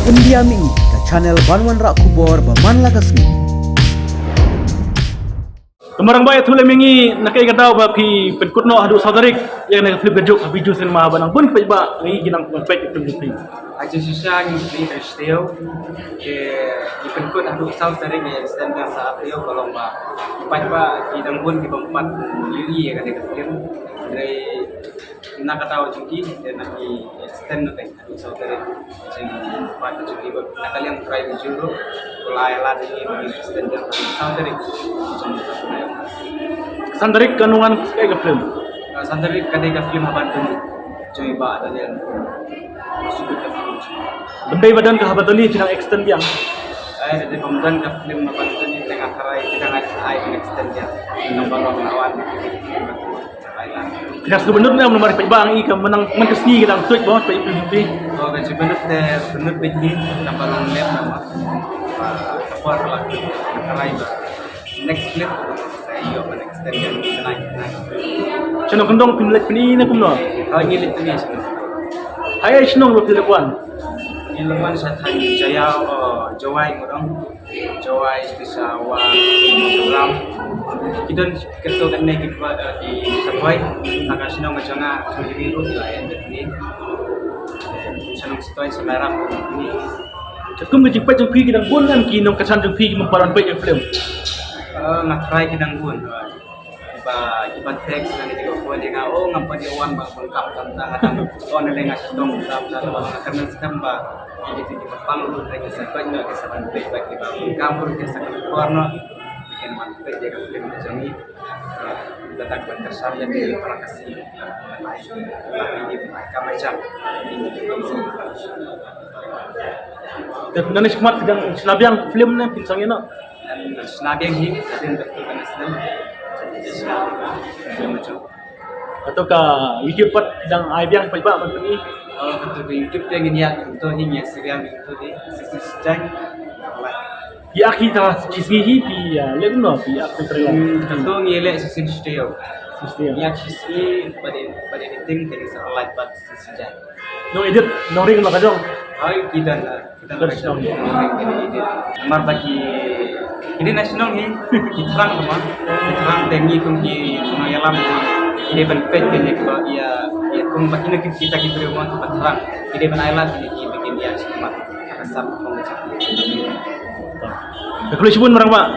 India Mi ke channel Banwan Rak Kubor Baman Lagasmi. Kemarang bayi tu lemengi nak ikan tahu bapi penkut no hadu saudarik yang nak flip bejuk biju sen mah banang pun peba ngi ginang pek itu mesti. Aja susah ni Kristio ke ikut hadu sau sering ya stand saat dia kalau mbak ipa di danggun di tempat yuri ya kan film dari nak tahu cuci dan nanti stand nanti hadu sau sering sing pada cuci nak kalian try biju mulai lagi di stand yang sau sering Sandarik kanungan kayak film. sandarik kadang film apa tu coba ada yang masuk ke film. Bendai badan kehabatan ni cenang extend yang. Dari pemudan ke film apa itu ni tengah karai kita ngai extend ya nombor lawan Tidak sebenarnya nomor peba ngi ke menang menkesni kita tweet banget pe itu. oh kan sebenarnya benar begini tambah lem nama apa lagi karai next clip saya yo extend yang naik. Cenang kendong pinlek pini na kumno. Kalau ini itu ni Ayah isnong lo pilekuan. Ilmuwan sa tadi Jaya Jawai ngurang Jawai istisawa program kita keto kan naik di Sabway nakasino ngajana sendiri ru di layan ini sanong stoy sa merah ini Kum ke jipet jeng pi kita bulan kinong kesan jeng pi memparan pe yang film. ngatry kita ngun iba teks na nito ko nga ngapa di wan ba bangkap tentang nilai ngasitong sa karena skamba itu di pangulu lagi sa kanya ke sa banpe ba di kampur ke sa korno bikin manpe jaga film jami datang berkesan yang di prakasi ini kami jam Dan nanis kemat sedang sinabiang film na pinsangnya no. sinabi ang hit din tertukan Islam Atau ka YouTube pat sedang aibiang peba menteni. betul di YouTube dia ngeliat itu hingga Instagram itu di sisi sejak Di akhir tengah cisgi pi ya lem no pi aku terlalu. tentu ngeliat sisi studio Sistem. yang sisi pada editing dari seolah bat sisi sejak No edit no ring makadong. kita Terus dong. Mar bagi ini nasional ni diterang rumah diterang tengi kumki mengayalam ini benpet ini kalau ia kum bagi nak kita rumah tempat terang ini benailat ini bikin dia semat kasar pengecek Kalau sibun marang pak.